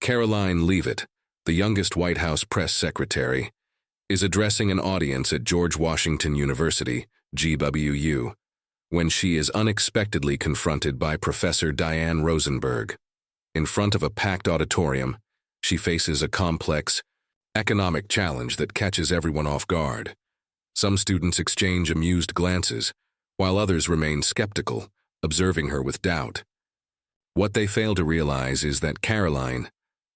Karoline Leavitt, the youngest White House press secretary, is addressing an audience at George Washington University, GWU, when she is unexpectedly confronted by Professor Diane Rosenberg. In front of a packed auditorium, she faces a complex, economic challenge that catches everyone off guard. Some students exchange amused glances, while others remain skeptical, observing her with doubt. What they fail to realize is that Karoline,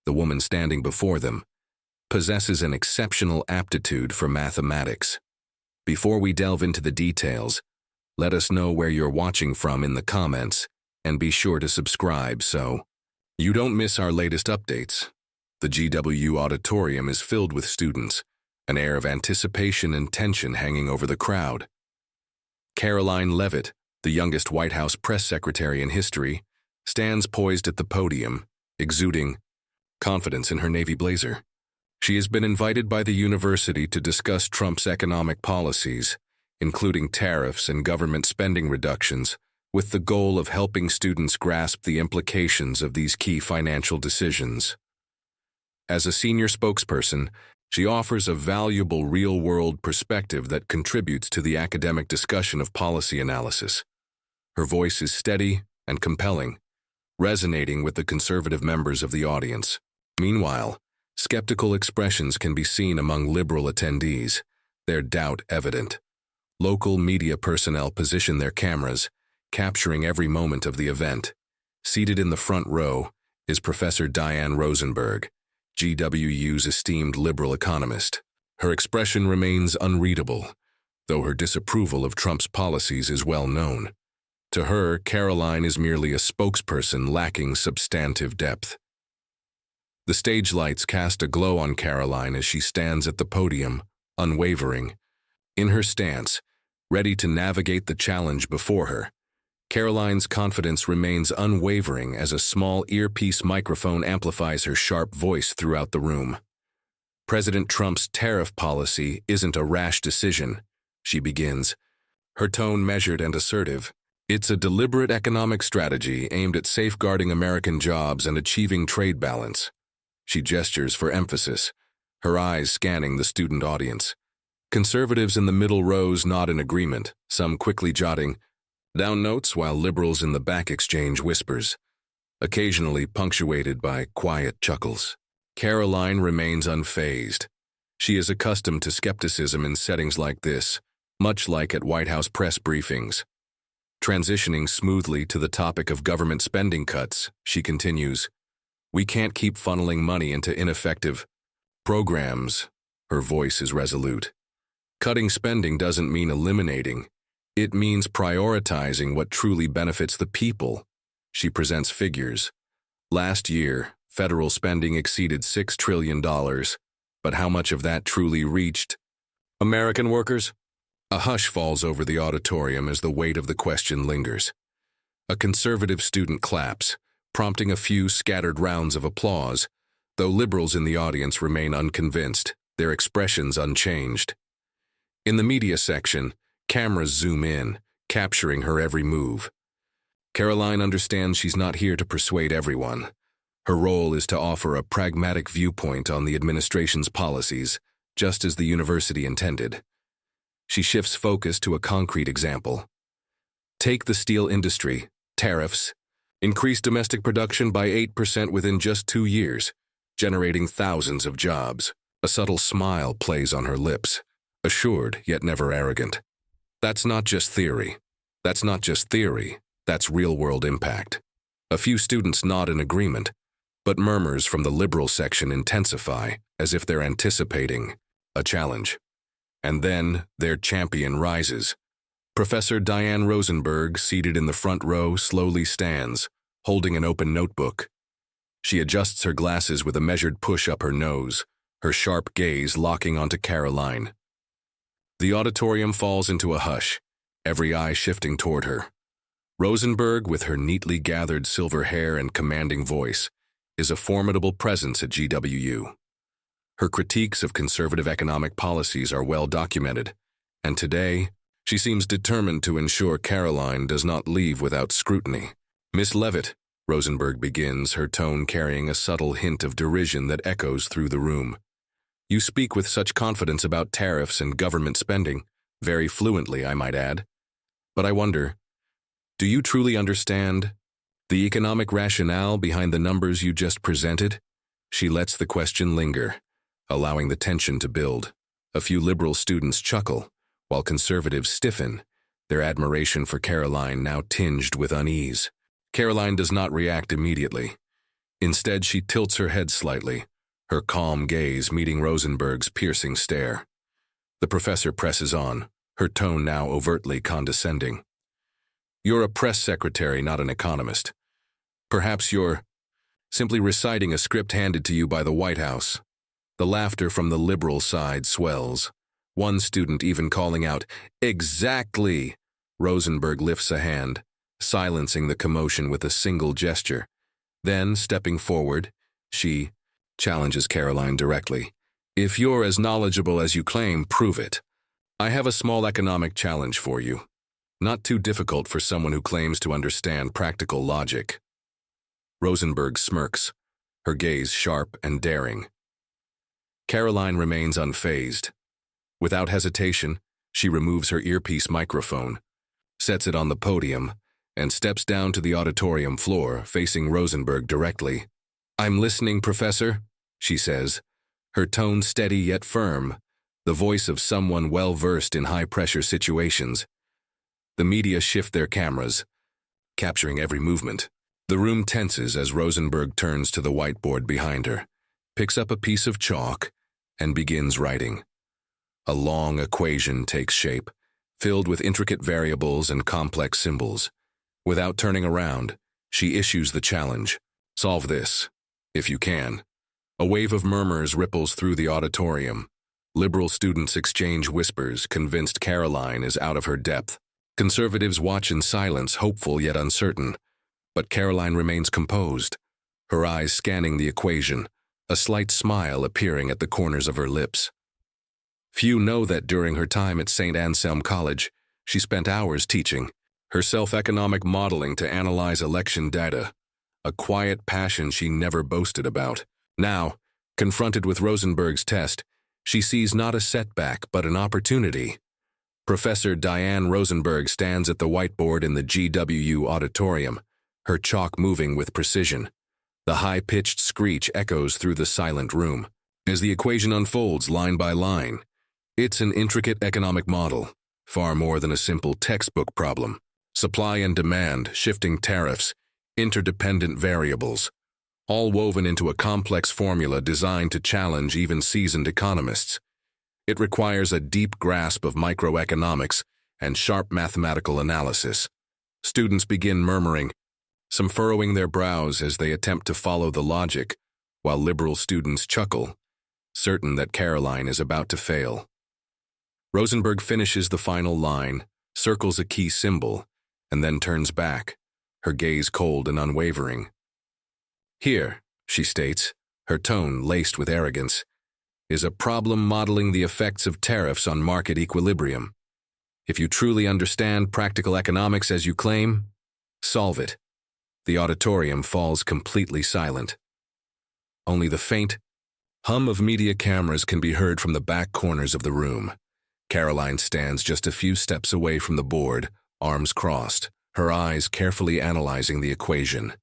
the woman standing before them, possesses an exceptional aptitude for mathematics. Before we delve into the details, let us know where you're watching from in the comments, and be sure to subscribe so you don't miss our latest updates. The GWU auditorium is filled with students, an air of anticipation and tension hanging over the crowd. Karoline Leavitt, the youngest White House press secretary in history, stands poised at the podium, exuding confidence in her navy blazer. She has been invited by the university to discuss Trump's economic policies, including tariffs and government spending reductions, with the goal of helping students grasp the implications of these key financial decisions. As a senior spokesperson, she offers a valuable real-world perspective that contributes to the academic discussion of policy analysis. Her voice is steady and compelling, resonating with the conservative members of the audience. Meanwhile, skeptical expressions can be seen among liberal attendees, their doubt evident. Local media personnel position their cameras, capturing every moment of the event. Seated in the front row is Professor Diane Rosenberg, GWU's esteemed liberal economist. Her expression remains unreadable, though her disapproval of Trump's policies is well known. To her, Karoline is merely a spokesperson lacking substantive depth. The stage lights cast a glow on Karoline as she stands at the podium, unwavering. In her stance, ready to navigate the challenge before her, Karoline's confidence remains unwavering as a small earpiece microphone amplifies her sharp voice throughout the room. President Trump's tariff policy isn't a rash decision, she begins, her tone measured and assertive. It's a deliberate economic strategy aimed at safeguarding American jobs and achieving trade balance. She gestures for emphasis, her eyes scanning the student audience. Conservatives in the middle rows nod in agreement, some quickly jotting down notes while liberals in the back exchange whispers, occasionally punctuated by quiet chuckles. Karoline remains unfazed. She is accustomed to skepticism in settings like this, much like at White House press briefings. Transitioning smoothly to the topic of government spending cuts, she continues, "We can't keep funneling money into ineffective programs." Her voice is resolute. Cutting spending doesn't mean eliminating. It means prioritizing what truly benefits the people. She presents figures. Last year, federal spending exceeded $6 trillion, but how much of that truly reached American workers? A hush falls over the auditorium as the weight of the question lingers. A conservative student claps, prompting a few scattered rounds of applause, though liberals in the audience remain unconvinced, their expressions unchanged. In the media section, cameras zoom in, capturing her every move. Karoline understands she's not here to persuade everyone. Her role is to offer a pragmatic viewpoint on the administration's policies, just as the university intended. She shifts focus to a concrete example. Take the steel industry, tariffs, increased domestic production by 8% within just 2 years, generating thousands of jobs. A subtle smile plays on her lips, assured yet never arrogant. That's not just theory. That's real-world impact. A few students nod in agreement, but murmurs from the liberal section intensify, as if they're anticipating a challenge. And then their champion rises. Professor Diane Rosenberg, seated in the front row, slowly stands, holding an open notebook. She adjusts her glasses with a measured push up her nose, her sharp gaze locking onto Karoline. The auditorium falls into a hush, every eye shifting toward her. Rosenberg, with her neatly gathered silver hair and commanding voice, is a formidable presence at GWU. Her critiques of conservative economic policies are well documented, and today, she seems determined to ensure Karoline does not leave without scrutiny. "Miss Leavitt," Rosenberg begins, her tone carrying a subtle hint of derision that echoes through the room. You speak with such confidence about tariffs and government spending, very fluently, I might add. But I wonder, do you truly understand the economic rationale behind the numbers you just presented? She lets the question linger, allowing the tension to build. A few liberal students chuckle, while conservatives stiffen, their admiration for Karoline now tinged with unease. Karoline does not react immediately. Instead, she tilts her head slightly, her calm gaze meeting Rosenberg's piercing stare. The professor presses on, her tone now overtly condescending. You're a press secretary, not an economist. Perhaps you're simply reciting a script handed to you by the White House. The laughter from the liberal side swells, one student even calling out, "Exactly!" Rosenberg lifts a hand, silencing the commotion with a single gesture. Then, stepping forward, she challenges Karoline directly. If you're as knowledgeable as you claim, prove it. I have a small economic challenge for you. Not too difficult for someone who claims to understand practical logic. Rosenberg smirks, her gaze sharp and daring. Karoline remains unfazed. Without hesitation, she removes her earpiece microphone, sets it on the podium, and steps down to the auditorium floor, facing Rosenberg directly. I'm listening, Professor, she says, her tone steady yet firm, the voice of someone well-versed in high-pressure situations. The media shift their cameras, capturing every movement. The room tenses as Rosenberg turns to the whiteboard behind her, picks up a piece of chalk, and begins writing. A long equation takes shape, filled with intricate variables and complex symbols. Without turning around, she issues the challenge. Solve this, if you can. A wave of murmurs ripples through the auditorium. Liberal students exchange whispers, convinced Karoline is out of her depth. Conservatives watch in silence, hopeful yet uncertain. But Karoline remains composed, her eyes scanning the equation, a slight smile appearing at the corners of her lips. Few know that during her time at St. Anselm College, she spent hours teaching herself economic modeling to analyze election data, a quiet passion she never boasted about. Now, confronted with Rosenberg's test, she sees not a setback but an opportunity. Professor Diane Rosenberg stands at the whiteboard in the GWU auditorium, her chalk moving with precision. The high-pitched screech echoes through the silent room. As the equation unfolds line by line, it's an intricate economic model, far more than a simple textbook problem. Supply and demand, shifting tariffs, interdependent variables, all woven into a complex formula designed to challenge even seasoned economists. It requires a deep grasp of microeconomics and sharp mathematical analysis. Students begin murmuring, some furrowing their brows as they attempt to follow the logic, while liberal students chuckle, certain that Karoline is about to fail. Rosenberg finishes the final line, circles a key symbol, and then turns back, her gaze cold and unwavering. Here, she states, her tone laced with arrogance, is a problem modeling the effects of tariffs on market equilibrium. If you truly understand practical economics as you claim, solve it. The auditorium falls completely silent. Only the faint hum of media cameras can be heard from the back corners of the room. Karoline stands just a few steps away from the board, arms crossed, her eyes carefully analyzing the equation.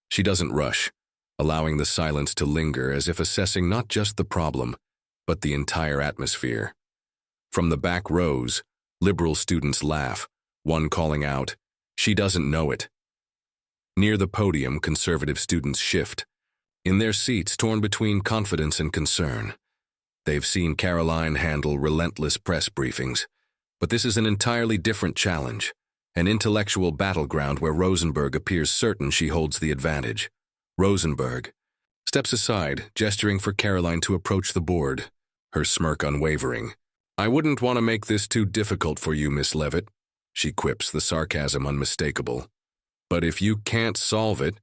She doesn't rush, allowing the silence to linger as if assessing not just the problem, but the entire atmosphere. From the back rows, liberal students laugh, one calling out, "She doesn't know it." Near the podium, conservative students shift, in their seats torn between confidence and concern. They've seen Karoline handle relentless press briefings, but this is an entirely different challenge, an intellectual battleground where Rosenberg appears certain she holds the advantage. Rosenberg steps aside, gesturing for Karoline to approach the board, her smirk unwavering. "I wouldn't want to make this too difficult for you, Miss Leavitt," she quips, the sarcasm unmistakable. "But if you can't solve it,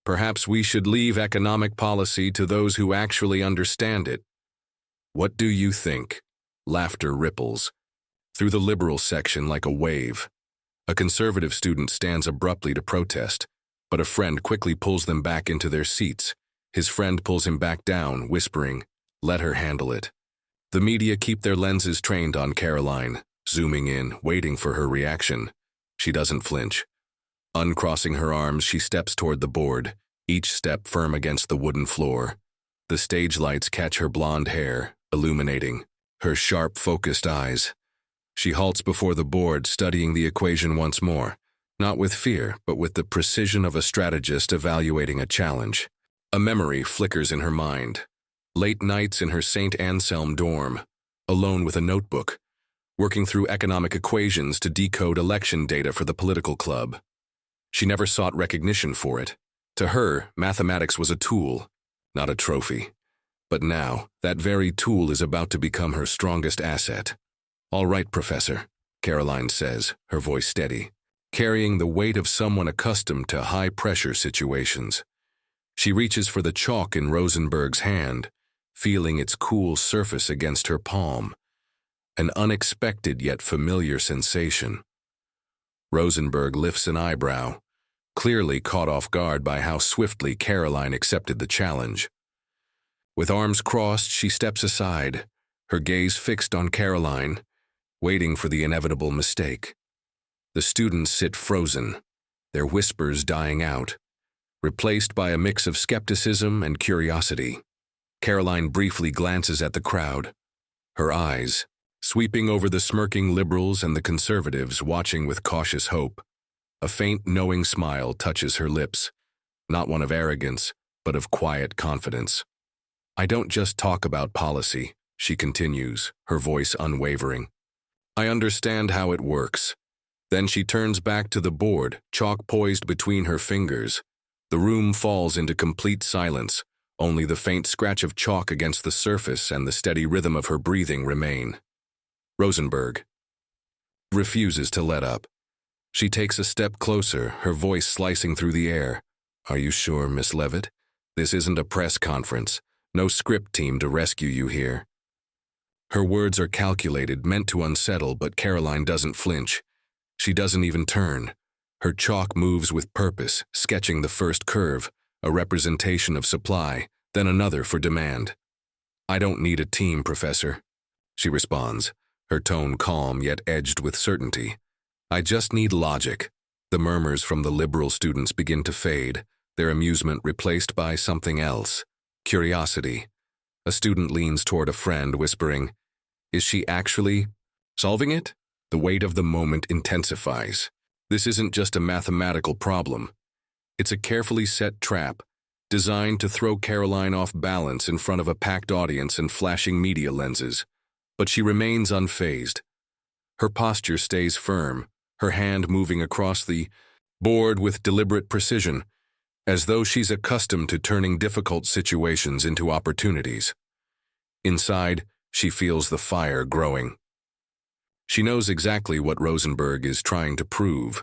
perhaps we should leave economic policy to those who actually understand it." "What do you think?" Laughter ripples through the liberal section like a wave. A conservative student stands abruptly to protest, but a friend quickly pulls them back into their seats. His friend pulls him back down, whispering, "Let her handle it." The media keep their lenses trained on Karoline, zooming in, waiting for her reaction. She doesn't flinch. Uncrossing her arms, she steps toward the board, each step firm against the wooden floor. The stage lights catch her blonde hair, illuminating her sharp, focused eyes. She halts before the board, studying the equation once more, not with fear, but with the precision of a strategist evaluating a challenge. A memory flickers in her mind. Late nights in her St. Anselm dorm, alone with a notebook, working through economic equations to decode election data for the political club. She never sought recognition for it. To her, mathematics was a tool, not a trophy. But now, that very tool is about to become her strongest asset. "All right, Professor," Karoline says, her voice steady, carrying the weight of someone accustomed to high-pressure situations. She reaches for the chalk in Rosenberg's hand, feeling its cool surface against her palm. An unexpected yet familiar sensation. Rosenberg lifts an eyebrow, clearly caught off guard by how swiftly Karoline accepted the challenge. With arms crossed, she steps aside, her gaze fixed on Karoline, waiting for the inevitable mistake. The students sit frozen, their whispers dying out, replaced by a mix of skepticism and curiosity. Karoline briefly glances at the crowd, her eyes sweeping over the smirking liberals and the conservatives watching with cautious hope. A faint, knowing smile touches her lips, not one of arrogance, but of quiet confidence. "I don't just talk about policy," she continues, her voice unwavering. "I understand how it works." Then she turns back to the board, chalk poised between her fingers. The room falls into complete silence. Only the faint scratch of chalk against the surface and the steady rhythm of her breathing remain. Rosenberg refuses to let up. She takes a step closer, her voice slicing through the air. "Are you sure, Miss Leavitt? This isn't a press conference. No script team to rescue you here." Her words are calculated, meant to unsettle, but Karoline doesn't flinch. She doesn't even turn. Her chalk moves with purpose, sketching the first curve, a representation of supply, then another for demand. "I don't need a team, Professor," she responds, her tone calm yet edged with certainty. "I just need logic." The murmurs from the liberal students begin to fade, their amusement replaced by something else. Curiosity. A student leans toward a friend, whispering, "Is she actually solving it?" The weight of the moment intensifies. This isn't just a mathematical problem. It's a carefully set trap, designed to throw Karoline off balance in front of a packed audience and flashing media lenses. But she remains unfazed. Her posture stays firm, her hand moving across the board with deliberate precision, as though she's accustomed to turning difficult situations into opportunities. Inside, she feels the fire growing. She knows exactly what Rosenberg is trying to prove,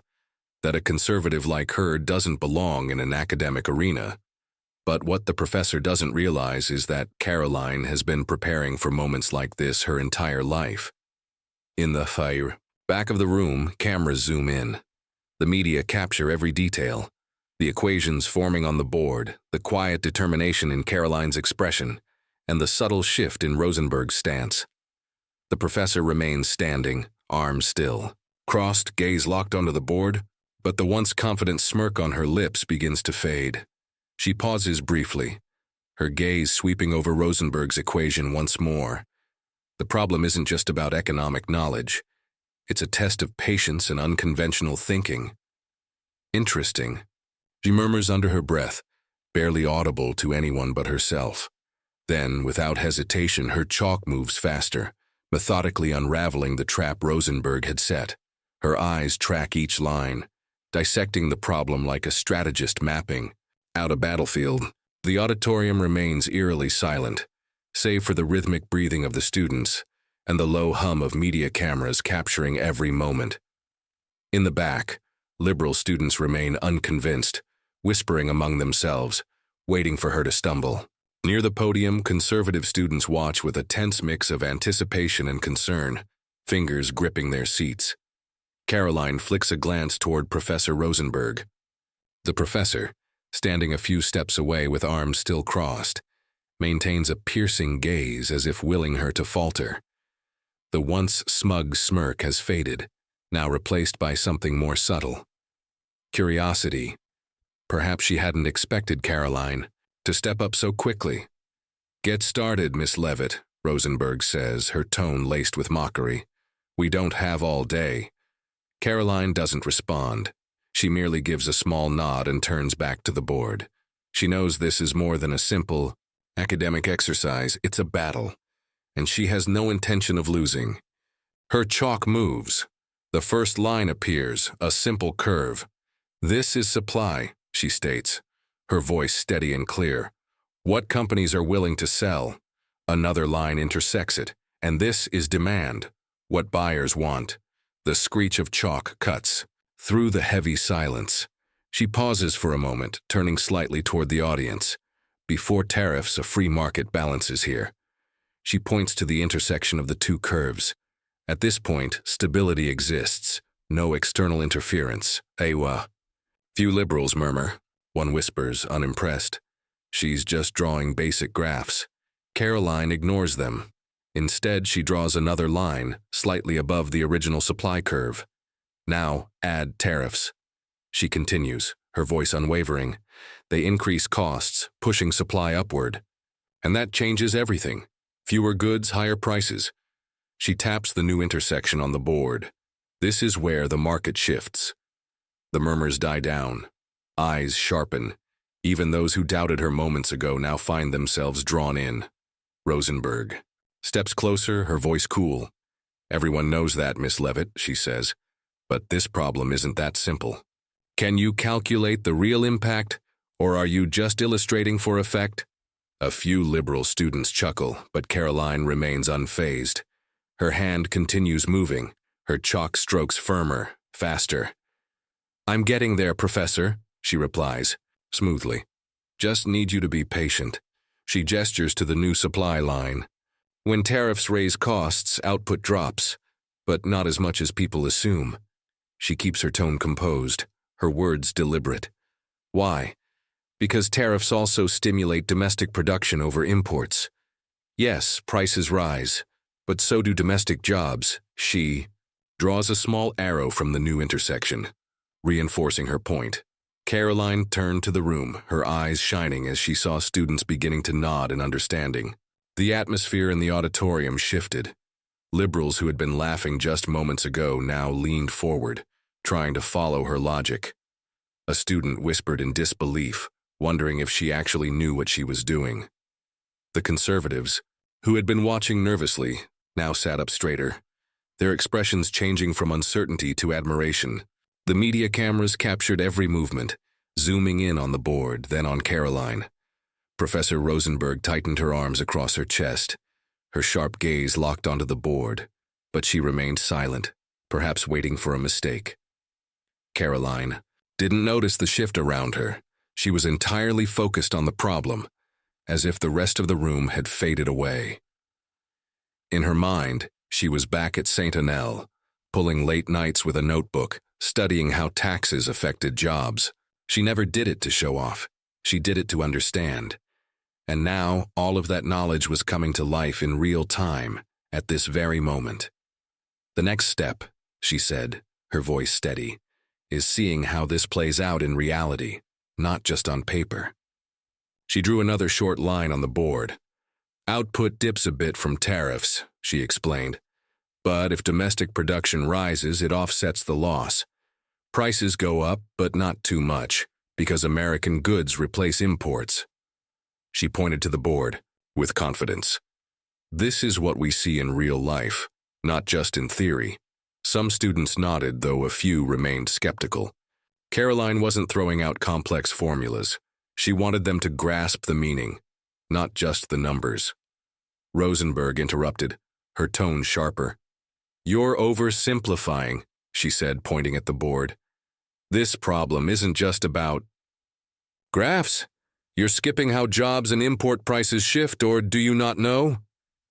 that a conservative like her doesn't belong in an academic arena. But what the professor doesn't realize is that Karoline has been preparing for moments like this her entire life. In the back of the room, cameras zoom in. The media capture every detail. The equations forming on the board, the quiet determination in Karoline's expression, and the subtle shift in Rosenberg's stance. The professor remains standing, arms still, crossed, gaze locked onto the board, but the once confident smirk on her lips begins to fade. She pauses briefly, her gaze sweeping over Rosenberg's equation once more. The problem isn't just about economic knowledge. It's a test of patience and unconventional thinking. "Interesting," she murmurs under her breath, barely audible to anyone but herself. Then, without hesitation, her chalk moves faster, methodically unraveling the trap Rosenberg had set. Her eyes track each line, dissecting the problem like a strategist mapping out a battlefield. The auditorium remains eerily silent, save for the rhythmic breathing of the students and the low hum of media cameras capturing every moment. In the back, liberal students remain unconvinced, whispering among themselves, waiting for her to stumble. Near the podium, conservative students watch with a tense mix of anticipation and concern, fingers gripping their seats. Karoline flicks a glance toward Professor Rosenberg. The professor, standing a few steps away with arms still crossed, maintains a piercing gaze as if willing her to falter. The once smug smirk has faded, now replaced by something more subtle. Curiosity. Perhaps she hadn't expected Karoline to step up so quickly. "Get started, Miss Leavitt," Rosenberg says, her tone laced with mockery. "We don't have all day." Karoline doesn't respond. She merely gives a small nod and turns back to the board. She knows this is more than a simple academic exercise, it's a battle, and she has no intention of losing. Her chalk moves. The first line appears, a simple curve. "This is supply," she states, her voice steady and clear. "What companies are willing to sell?" Another line intersects it, and this is demand, what buyers want. The screech of chalk cuts through the heavy silence. She pauses for a moment, turning slightly toward the audience. "Before tariffs, a free market balances here." She points to the intersection of the two curves. At this point, stability exists, no external interference. "Ewa." Few liberals murmur. One whispers, unimpressed. "She's just drawing basic graphs." Karoline ignores them. Instead, she draws another line, slightly above the original supply curve. "Now, add tariffs." She continues, her voice unwavering. "They increase costs, pushing supply upward. And that changes everything. Fewer goods, higher prices." She taps the new intersection on the board. This is where the market shifts. The murmurs die down. Eyes sharpen. Even those who doubted her moments ago now find themselves drawn in. Rosenberg steps closer, her voice cool. "Everyone knows that, Miss Leavitt," she says. "But this problem isn't that simple. Can you calculate the real impact, or are you just illustrating for effect?" A few liberal students chuckle, but Karoline remains unfazed. Her hand continues moving, her chalk strokes firmer, faster. "I'm getting there, Professor," she replies, smoothly. "Just need you to be patient." She gestures to the new supply line. "When tariffs raise costs, output drops, but not as much as people assume." She keeps her tone composed, her words deliberate. "Why? Because tariffs also stimulate domestic production over imports. Yes, prices rise, but so do domestic jobs." She draws a small arrow from the new intersection, reinforcing her point. Karoline turned to the room, her eyes shining as she saw students beginning to nod in understanding. The atmosphere in the auditorium shifted. Liberals who had been laughing just moments ago now leaned forward, trying to follow her logic. A student whispered in disbelief, wondering if she actually knew what she was doing. The conservatives, who had been watching nervously, now sat up straighter, their expressions changing from uncertainty to admiration. The media cameras captured every movement, zooming in on the board, then on Karoline. Professor Rosenberg tightened her arms across her chest, her sharp gaze locked onto the board, but she remained silent, perhaps waiting for a mistake. Karoline didn't notice the shift around her. She was entirely focused on the problem, as if the rest of the room had faded away. In her mind, she was back at St. Annelle, pulling late nights with a notebook, studying how taxes affected jobs. She never did it to show off. She did it to understand. And now, all of that knowledge was coming to life in real time, at this very moment. "The next step," she said, her voice steady, "is seeing how this plays out in reality, not just on paper." She drew another short line on the board. "Output dips a bit from tariffs," she explained. "But if domestic production rises, it offsets the loss. Prices go up, but not too much, because American goods replace imports." She pointed to the board, with confidence. "This is what we see in real life, not just in theory." Some students nodded, though a few remained skeptical. Karoline wasn't throwing out complex formulas. She wanted them to grasp the meaning, not just the numbers. Rosenberg interrupted, her tone sharper. "You're oversimplifying," she said, pointing at the board. "This problem isn't just about graphs. You're skipping how jobs and import prices shift, or do you not know?"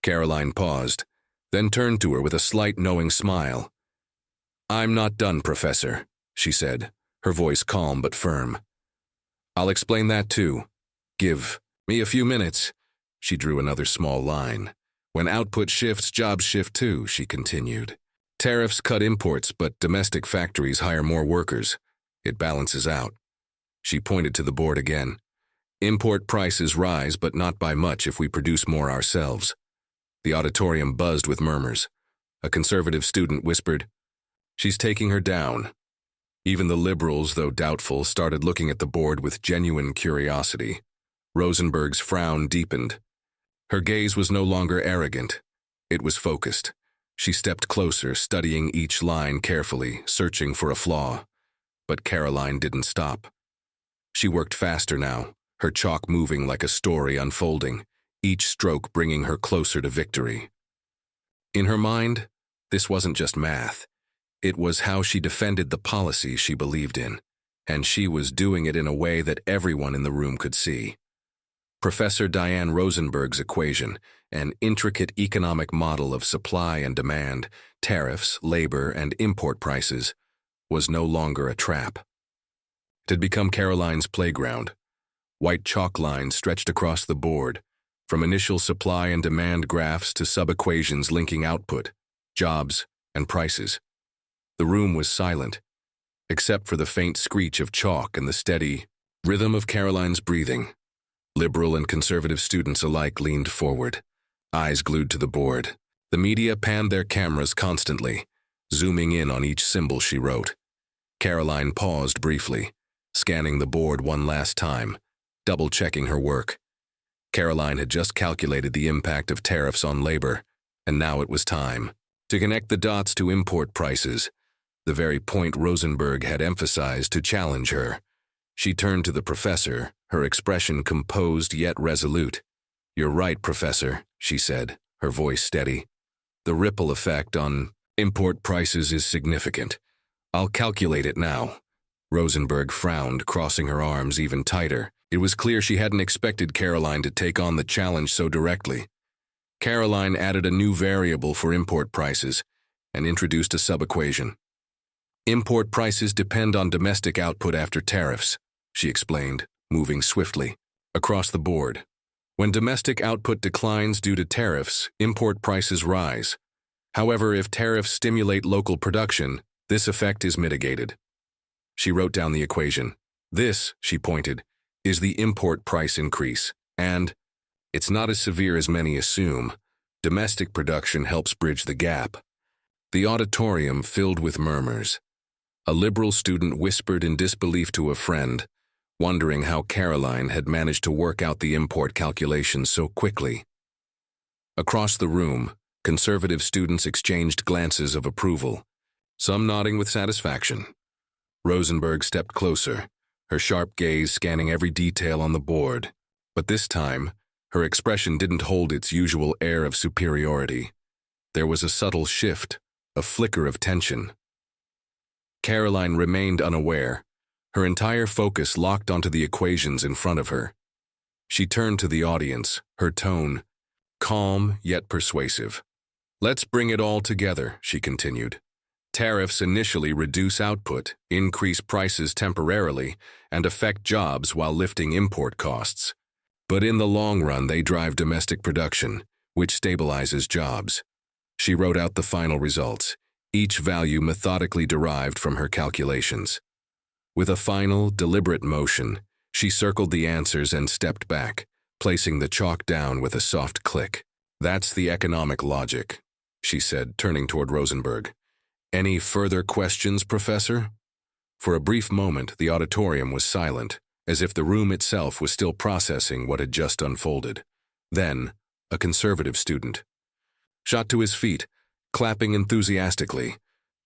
Karoline paused, then turned to her with a slight knowing smile. "I'm not done, Professor," she said, her voice calm but firm. I'll explain that too. Give me a few minutes. She drew another small line. When output shifts, jobs shift too, she continued. Tariffs cut imports, but domestic factories hire more workers. It balances out. She pointed to the board again. Import prices rise, but not by much if we produce more ourselves. The auditorium buzzed with murmurs. A conservative student whispered, "She's taking her down." Even the liberals, though doubtful, started looking at the board with genuine curiosity. Rosenberg's frown deepened. Her gaze was no longer arrogant. It was focused. She stepped closer, studying each line carefully, searching for a flaw. But Karoline didn't stop. She worked faster now, her chalk moving like a story unfolding, each stroke bringing her closer to victory. In her mind, this wasn't just math. It was how she defended the policy she believed in, and she was doing it in a way that everyone in the room could see. Professor Diane Rosenberg's equation, an intricate economic model of supply and demand, tariffs, labor, and import prices, was no longer a trap. It had become Karoline's playground. White chalk lines stretched across the board, from initial supply and demand graphs to sub-equations linking output, jobs, and prices. The room was silent, except for the faint screech of chalk and the steady rhythm of Karoline's breathing. Liberal and conservative students alike leaned forward, eyes glued to the board. The media panned their cameras constantly, zooming in on each symbol she wrote. Karoline paused briefly, scanning the board one last time, double-checking her work. Karoline had just calculated the impact of tariffs on labor, and now it was time to connect the dots to import prices, the very point Rosenberg had emphasized to challenge her. She turned to the professor, her expression composed yet resolute. "You're right, Professor," she said, her voice steady. "The ripple effect on import prices is significant. I'll calculate it now." Rosenberg frowned, crossing her arms even tighter. It was clear she hadn't expected Karoline to take on the challenge so directly. Karoline added a new variable for import prices and introduced a sub-equation. "Import prices depend on domestic output after tariffs," she explained, moving swiftly across the board. When domestic output declines due to tariffs, import prices rise. However, if tariffs stimulate local production, this effect is mitigated. She wrote down the equation. "This," she pointed, "is the import price increase, and it's not as severe as many assume. Domestic production helps bridge the gap." The auditorium filled with murmurs. A liberal student whispered in disbelief to a friend, wondering how Karoline had managed to work out the import calculations so quickly. Across the room, conservative students exchanged glances of approval, some nodding with satisfaction. Rosenberg stepped closer, her sharp gaze scanning every detail on the board. But this time, her expression didn't hold its usual air of superiority. There was a subtle shift, a flicker of tension. Karoline remained unaware, her entire focus locked onto the equations in front of her. She turned to the audience, her tone calm yet persuasive. "Let's bring it all together," she continued. "Tariffs initially reduce output, increase prices temporarily, and affect jobs while lifting import costs. But in the long run, they drive domestic production, which stabilizes jobs." She wrote out the final results, each value methodically derived from her calculations. With a final, deliberate motion, she circled the answers and stepped back, placing the chalk down with a soft click. "That's the economic logic," she said, turning toward Rosenberg. "Any further questions, Professor?" For a brief moment, the auditorium was silent, as if the room itself was still processing what had just unfolded. Then, a conservative student shot to his feet, clapping enthusiastically,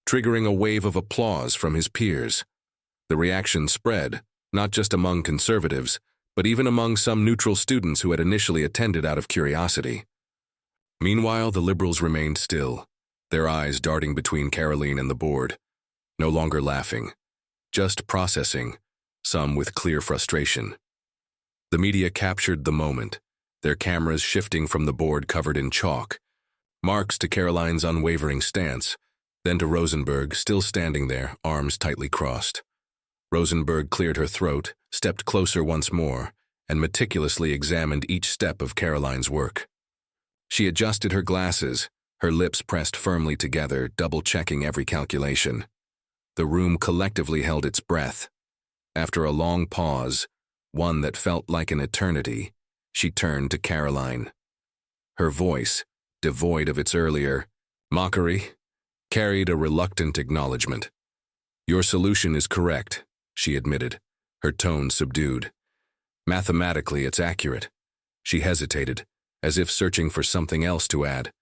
triggering a wave of applause from his peers. The reaction spread, not just among conservatives, but even among some neutral students who had initially attended out of curiosity. Meanwhile, the liberals remained still, their eyes darting between Karoline and the board, no longer laughing, just processing, some with clear frustration. The media captured the moment, their cameras shifting from the board covered in chalk, marks to Karoline's unwavering stance, then to Rosenberg, still standing there, arms tightly crossed. Rosenberg cleared her throat, stepped closer once more, and meticulously examined each step of Karoline's work. She adjusted her glasses, her lips pressed firmly together, double-checking every calculation. The room collectively held its breath. After a long pause, one that felt like an eternity, she turned to Karoline. Her voice, devoid of its earlier mockery, carried a reluctant acknowledgement. "Your solution is correct," she admitted, her tone subdued. "Mathematically, it's accurate." She hesitated, as if searching for something else to add,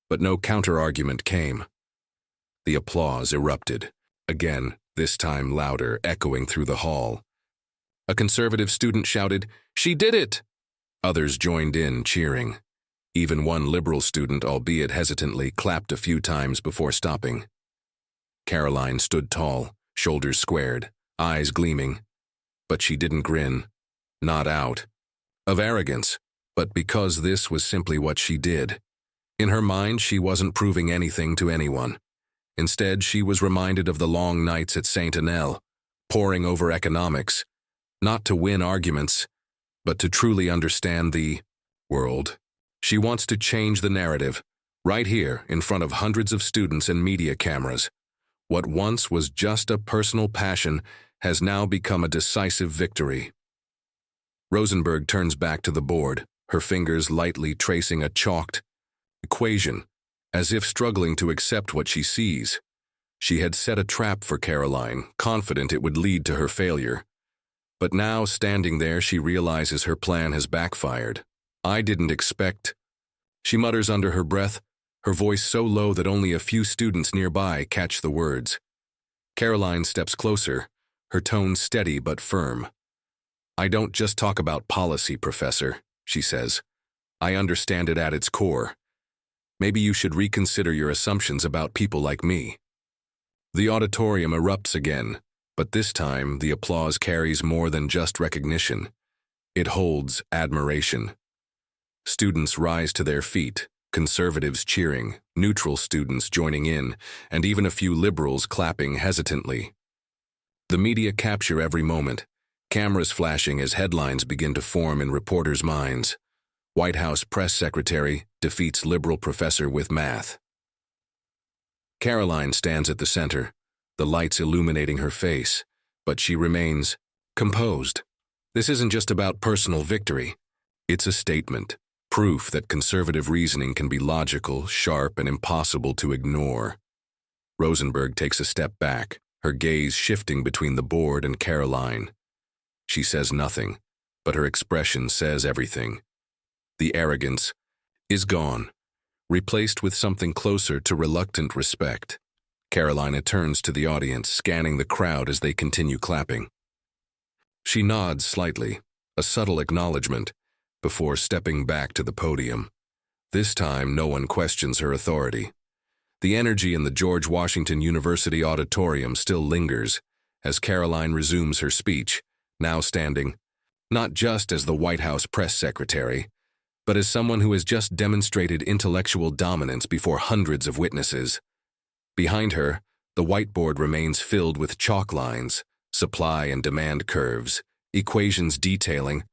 but no counter-argument came. The applause erupted, again, this time louder, echoing through the hall. A conservative student shouted, "She did it!" Others joined in, cheering. Even one liberal student, albeit hesitantly, clapped a few times before stopping. Karoline stood tall, shoulders squared, eyes gleaming. But she didn't grin. Not out of arrogance, but because this was simply what she did. In her mind, she wasn't proving anything to anyone. Instead, she was reminded of the long nights at St. Anel, poring over economics, not to win arguments, but to truly understand the world. She wants to change the narrative, right here in front of hundreds of students and media cameras. What once was just a personal passion has now become a decisive victory. Rosenberg turns back to the board, her fingers lightly tracing a chalked equation, as if struggling to accept what she sees. She had set a trap for Karoline, confident it would lead to her failure. But now, standing there, she realizes her plan has backfired. "I didn't expect," she mutters under her breath, her voice so low that only a few students nearby catch the words. Karoline steps closer, her tone steady but firm. "I don't just talk about policy, Professor," she says. "I understand it at its core. Maybe you should reconsider your assumptions about people like me." The auditorium erupts again, but this time the applause carries more than just recognition. It holds admiration. Students rise to their feet, conservatives cheering, neutral students joining in, and even a few liberals clapping hesitantly. The media capture every moment, cameras flashing as headlines begin to form in reporters' minds. White House press secretary defeats liberal professor with math. Karoline stands at the center, the lights illuminating her face, but she remains composed. This isn't just about personal victory. It's a statement, proof that conservative reasoning can be logical, sharp, and impossible to ignore. Rosenberg takes a step back, her gaze shifting between the board and Karoline. She says nothing, but her expression says everything. The arrogance is gone, replaced with something closer to reluctant respect. Karoline turns to the audience, scanning the crowd as they continue clapping. She nods slightly, a subtle acknowledgement, before stepping back to the podium. This time, no one questions her authority. The energy in the George Washington University auditorium still lingers as Karoline resumes her speech, now standing, not just as the White House press secretary, but as someone who has just demonstrated intellectual dominance before hundreds of witnesses. Behind her, the whiteboard remains filled with chalk lines, supply and demand curves, equations detailing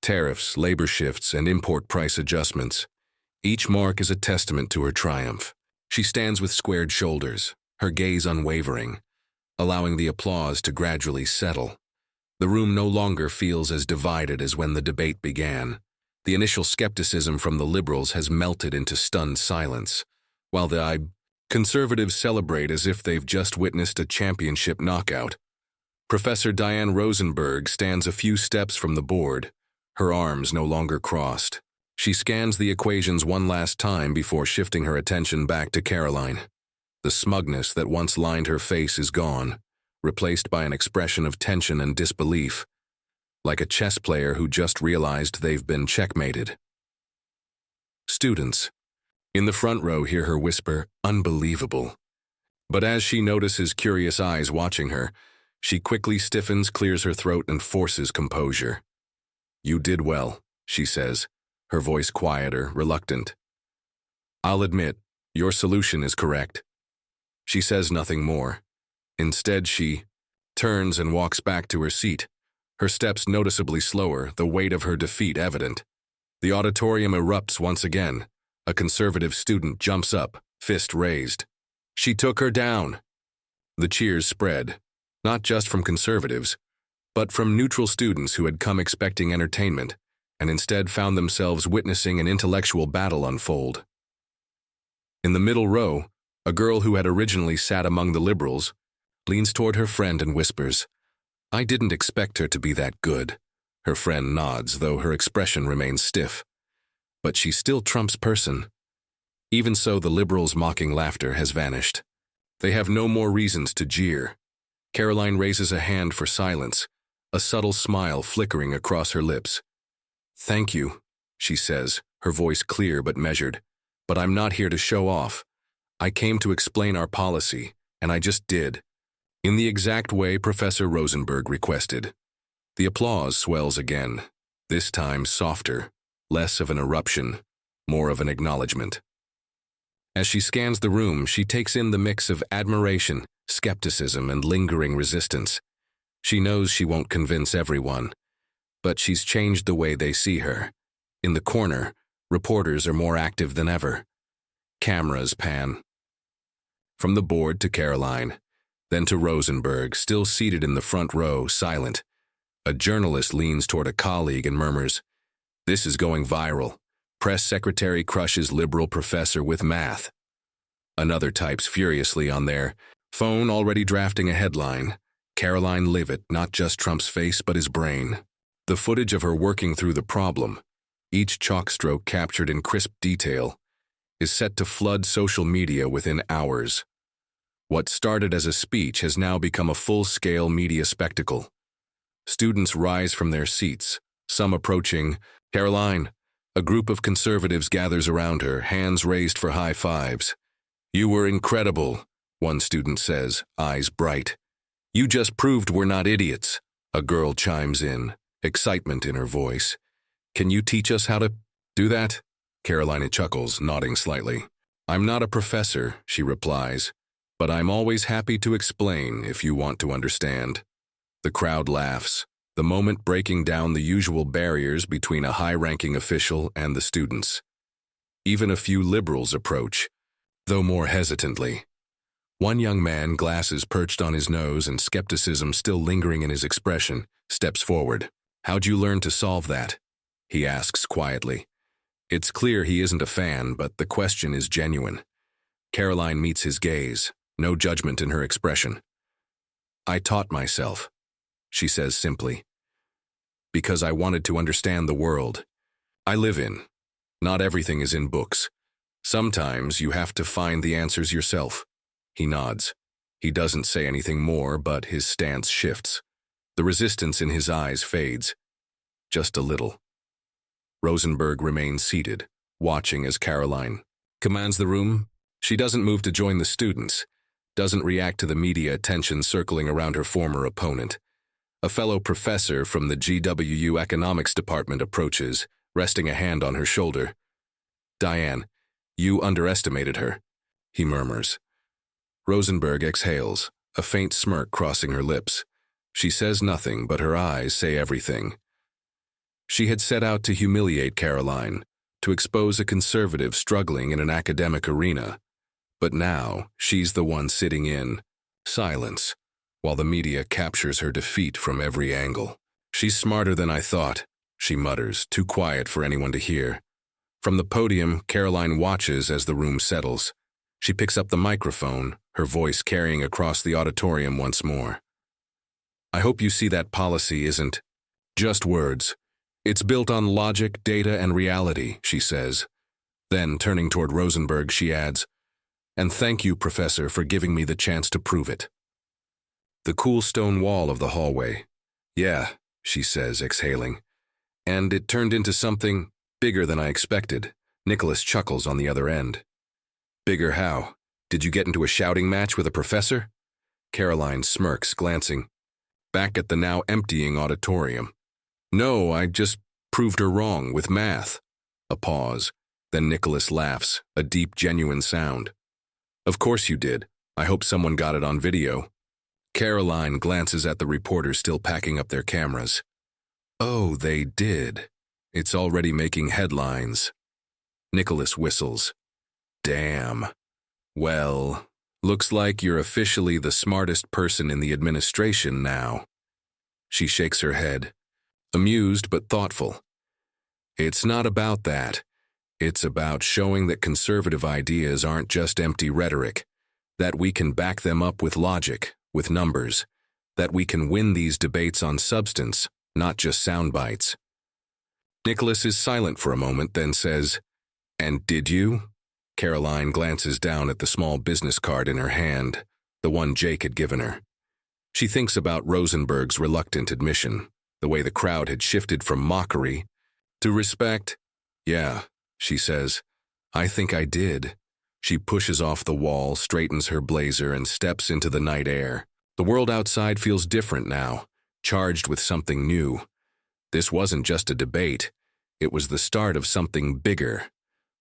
tariffs, labor shifts, and import price adjustments. Each mark is a testament to her triumph. She stands with squared shoulders, her gaze unwavering, allowing the applause to gradually settle. The room no longer feels as divided as when the debate began. The initial skepticism from the liberals has melted into stunned silence, while the conservatives celebrate as if they've just witnessed a championship knockout. Professor Diane Rosenberg stands a few steps from the board, her arms no longer crossed. She scans the equations one last time before shifting her attention back to Karoline. The smugness that once lined her face is gone, replaced by an expression of tension and disbelief, like a chess player who just realized they've been checkmated. Students in the front row hear her whisper, "Unbelievable." But as she notices curious eyes watching her, she quickly stiffens, clears her throat, and forces composure. "You did well," she says, her voice quieter, reluctant. "I'll admit, your solution is correct." She says nothing more. Instead, she turns and walks back to her seat, her steps noticeably slower, the weight of her defeat evident. The auditorium erupts once again. A conservative student jumps up, fist raised. She took her down. The cheers spread, not just from conservatives, but from neutral students who had come expecting entertainment and instead found themselves witnessing an intellectual battle unfold. In the middle row, a girl who had originally sat among the liberals leans toward her friend and whispers, "I didn't expect her to be that good." Her friend nods, though her expression remains stiff. But she's still Trump's person. Even so, the liberals' mocking laughter has vanished. They have no more reasons to jeer. Karoline raises a hand for silence, a subtle smile flickering across her lips. "Thank you," she says, her voice clear but measured. "But I'm not here to show off. I came to explain our policy, and I just did. In the exact way Professor Rosenberg requested." The applause swells again, this time softer, less of an eruption, more of an acknowledgement. As she scans the room, she takes in the mix of admiration, skepticism, and lingering resistance. She knows she won't convince everyone, but she's changed the way they see her. In the corner, reporters are more active than ever. Cameras pan. From the board to Karoline, then to Rosenberg, still seated in the front row, silent. A journalist leans toward a colleague and murmurs, "This is going viral. Press secretary crushes liberal professor with math." Another types furiously on their phone, already drafting a headline, "Karoline Leavitt, not just Trump's face but his brain." The footage of her working through the problem, each chalk stroke captured in crisp detail, is set to flood social media within hours. What started as a speech has now become a full-scale media spectacle. Students rise from their seats, some approaching. "Karoline." A group of conservatives gathers around her, hands raised for high fives. "You were incredible," one student says, eyes bright. "You just proved we're not idiots," a girl chimes in, excitement in her voice. "Can you teach us how to do that?" Karoline chuckles, nodding slightly. "I'm not a professor," she replies, "but I'm always happy to explain if you want to understand." The crowd laughs, the moment breaking down the usual barriers between a high-ranking official and the students. Even a few liberals approach, though more hesitantly. One young man, glasses perched on his nose and skepticism still lingering in his expression, steps forward. "How'd you learn to solve that?" he asks quietly. It's clear he isn't a fan, but the question is genuine. Karoline meets his gaze, no judgment in her expression. "I taught myself," she says simply, "because I wanted to understand the world I live in. Not everything is in books. Sometimes you have to find the answers yourself." He nods. He doesn't say anything more, but his stance shifts. The resistance in his eyes fades. Just a little. Rosenberg remains seated, watching as Karoline commands the room. She doesn't move to join the students, doesn't react to the media attention circling around her former opponent. A fellow professor from the GWU economics department approaches, resting a hand on her shoulder. "Diane, you underestimated her," he murmurs. Rosenberg exhales, a faint smirk crossing her lips. She says nothing, but her eyes say everything. She had set out to humiliate Karoline, to expose a conservative struggling in an academic arena. But now, she's the one sitting in silence, while the media captures her defeat from every angle. "She's smarter than I thought," she mutters, too quiet for anyone to hear. From the podium, Karoline watches as the room settles. She picks up the microphone, her voice carrying across the auditorium once more. "I hope you see that policy isn't just words. It's built on logic, data, and reality," she says. Then, turning toward Rosenberg, she adds, "And thank you, Professor, for giving me the chance to prove it." The cool stone wall of the hallway. "Yeah," she says, exhaling. "And it turned into something bigger than I expected." Nicholas chuckles on the other end. "Bigger how? Did you get into a shouting match with a professor?" Karoline smirks, glancing back at the now emptying auditorium. "No, I just proved her wrong with math." A pause. Then Nicholas laughs, a deep, genuine sound. "Of course you did. I hope someone got it on video." Karoline glances at the reporters still packing up their cameras. Oh, they did. It's already making headlines. Nicholas whistles. Damn. Well, looks like you're officially the smartest person in the administration now. She shakes her head, amused but thoughtful. It's not about that. It's about showing that conservative ideas aren't just empty rhetoric, that we can back them up with logic, with numbers, that we can win these debates on substance, not just sound bites. Nicholas is silent for a moment, then says, "And did you?" Karoline glances down at the small business card in her hand, the one Jake had given her. She thinks about Rosenberg's reluctant admission, the way the crowd had shifted from mockery to respect. "Yeah," she says, "I think I did." She pushes off the wall, straightens her blazer, and steps into the night air. The world outside feels different now, charged with something new. This wasn't just a debate. It was the start of something bigger.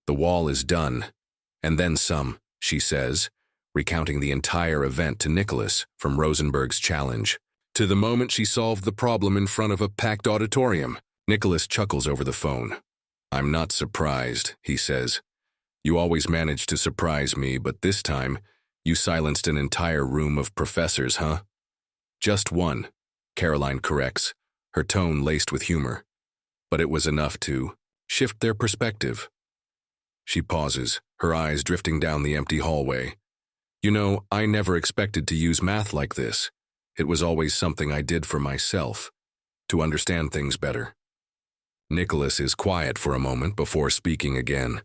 The wall is done. And then some, she says, recounting the entire event to Nicholas, from Rosenberg's challenge to the moment she solved the problem in front of a packed auditorium. Nicholas chuckles over the phone. "I'm not surprised," he says. "You always manage to surprise me, but this time, you silenced an entire room of professors, huh?" "Just one," Karoline corrects, her tone laced with humor. "But it was enough to shift their perspective." She pauses, her eyes drifting down the empty hallway. "You know, I never expected to use math like this. It was always something I did for myself, to understand things better." Nicholas is quiet for a moment before speaking again.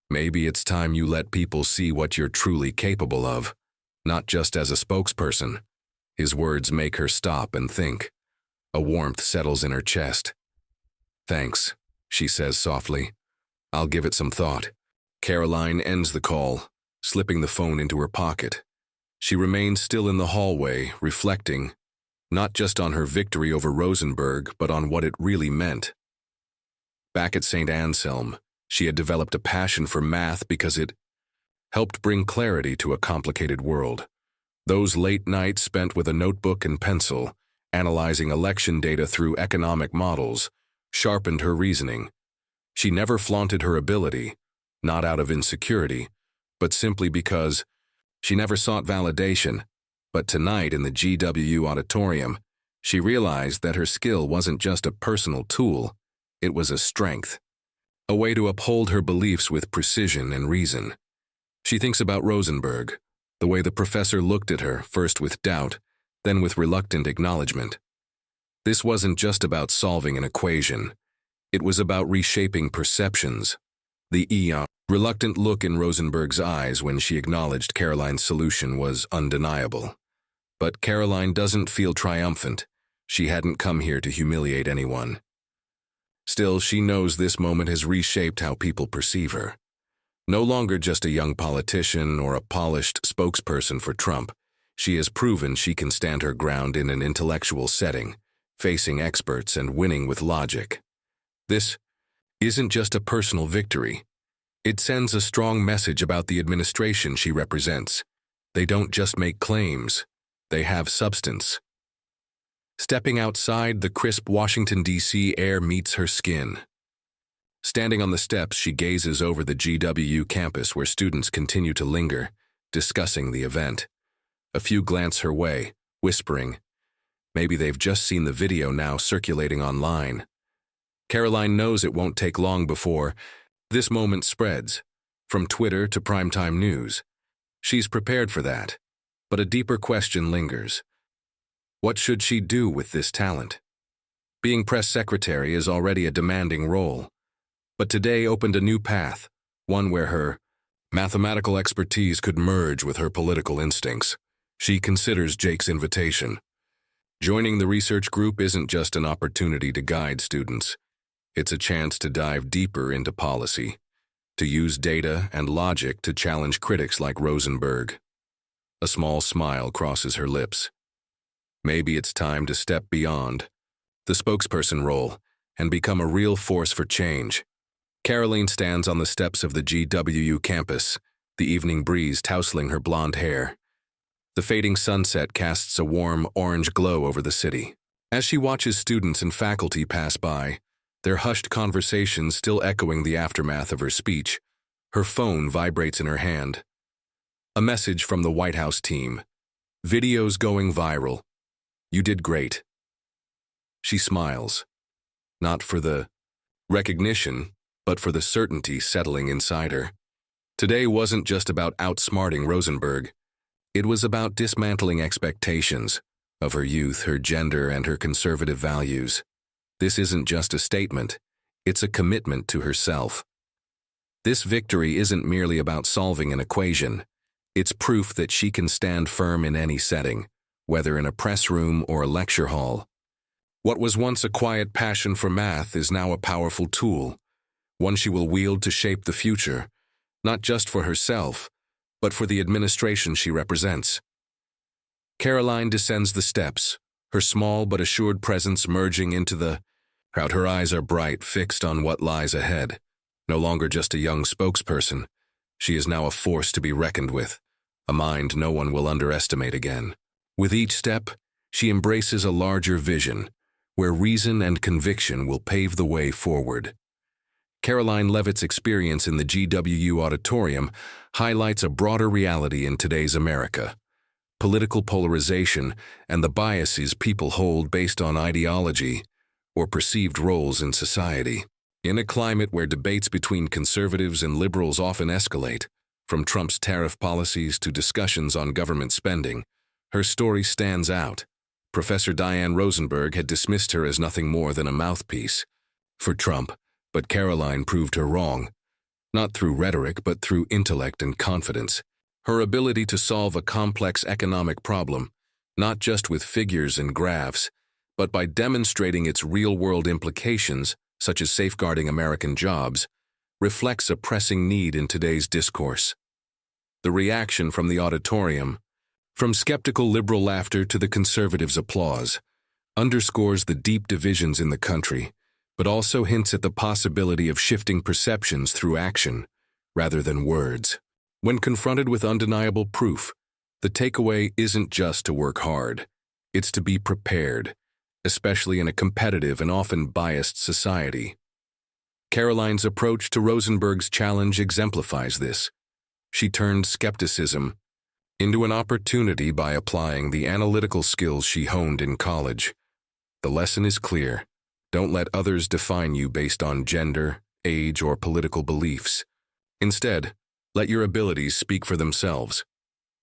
"Maybe it's time you let people see what you're truly capable of, not just as a spokesperson." His words make her stop and think. A warmth settles in her chest. "Thanks," she says softly. "I'll give it some thought." Karoline ends the call, slipping the phone into her pocket. She remains still in the hallway, reflecting, not just on her victory over Rosenberg, but on what it really meant. Back at St. Anselm, she had developed a passion for math because it helped bring clarity to a complicated world. Those late nights spent with a notebook and pencil, analyzing election data through economic models, sharpened her reasoning. She never flaunted her ability, not out of insecurity, but simply because she never sought validation. But tonight in the GW auditorium, she realized that her skill wasn't just a personal tool, it was a strength, a way to uphold her beliefs with precision and reason. She thinks about Rosenberg, the way the professor looked at her, first with doubt, then with reluctant acknowledgement. This wasn't just about solving an equation. It was about reshaping perceptions. The reluctant look in Rosenberg's eyes when she acknowledged Karoline's solution was undeniable. But Karoline doesn't feel triumphant. She hadn't come here to humiliate anyone. Still, she knows this moment has reshaped how people perceive her. No longer just a young politician or a polished spokesperson for Trump, she has proven she can stand her ground in an intellectual setting, facing experts and winning with logic. This isn't just a personal victory. It sends a strong message about the administration she represents. They don't just make claims, they have substance. Stepping outside, the crisp Washington, D.C. air meets her skin. Standing on the steps, she gazes over the GW campus where students continue to linger, discussing the event. A few glance her way, whispering, maybe they've just seen the video now circulating online. Karoline knows it won't take long before this moment spreads, from Twitter to primetime news. She's prepared for that, but a deeper question lingers. What should she do with this talent? Being press secretary is already a demanding role, but today opened a new path, one where her mathematical expertise could merge with her political instincts. She considers Jake's invitation. Joining the research group isn't just an opportunity to guide students. It's a chance to dive deeper into policy, to use data and logic to challenge critics like Rosenberg. A small smile crosses her lips. Maybe it's time to step beyond the spokesperson role and become a real force for change. Karoline stands on the steps of the GWU campus, the evening breeze tousling her blonde hair. The fading sunset casts a warm, orange glow over the city. As she watches students and faculty pass by, their hushed conversations still echoing the aftermath of her speech, her phone vibrates in her hand. A message from the White House team. Videos going viral. You did great. She smiles. Not for the recognition, but for the certainty settling inside her. Today wasn't just about outsmarting Rosenberg. It was about dismantling expectations of her youth, her gender, and her conservative values. This isn't just a statement, it's a commitment to herself. This victory isn't merely about solving an equation. It's proof that she can stand firm in any setting, whether in a press room or a lecture hall. What was once a quiet passion for math is now a powerful tool, one she will wield to shape the future, not just for herself, but for the administration she represents. Karoline descends the steps, her small but assured presence merging into the crowd. Her eyes are bright, fixed on what lies ahead. No longer just a young spokesperson, she is now a force to be reckoned with, a mind no one will underestimate again. With each step, she embraces a larger vision, where reason and conviction will pave the way forward. Karoline Leavitt's experience in the GWU auditorium highlights a broader reality in today's America: political polarization and the biases people hold based on ideology or perceived roles in society. In a climate where debates between conservatives and liberals often escalate, from Trump's tariff policies to discussions on government spending, her story stands out. Professor Diane Rosenberg had dismissed her as nothing more than a mouthpiece for Trump, but Karoline proved her wrong, not through rhetoric but through intellect and confidence. Her ability to solve a complex economic problem, not just with figures and graphs, but by demonstrating its real-world implications, such as safeguarding American jobs, reflects a pressing need in today's discourse. The reaction from the auditorium, from skeptical liberal laughter to the conservatives' applause, underscores the deep divisions in the country, but also hints at the possibility of shifting perceptions through action, rather than words. When confronted with undeniable proof, the takeaway isn't just to work hard, it's to be prepared, especially in a competitive and often biased society. Karoline's approach to Rosenberg's challenge exemplifies this. She turned skepticism into an opportunity by applying the analytical skills she honed in college. The lesson is clear. Don't let others define you based on gender, age, or political beliefs. Instead, let your abilities speak for themselves.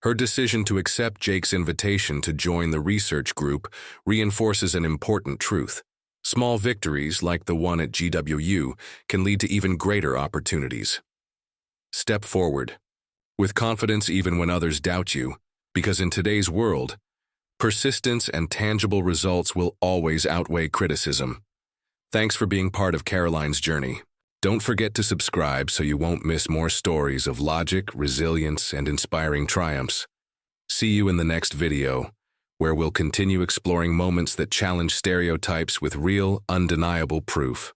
Her decision to accept Jake's invitation to join the research group reinforces an important truth. Small victories, like the one at GWU, can lead to even greater opportunities. Step forward, with confidence even when others doubt you, because in today's world, persistence and tangible results will always outweigh criticism. Thanks for being part of Karoline's journey. Don't forget to subscribe so you won't miss more stories of logic, resilience, and inspiring triumphs. See you in the next video, where we'll continue exploring moments that challenge stereotypes with real, undeniable proof.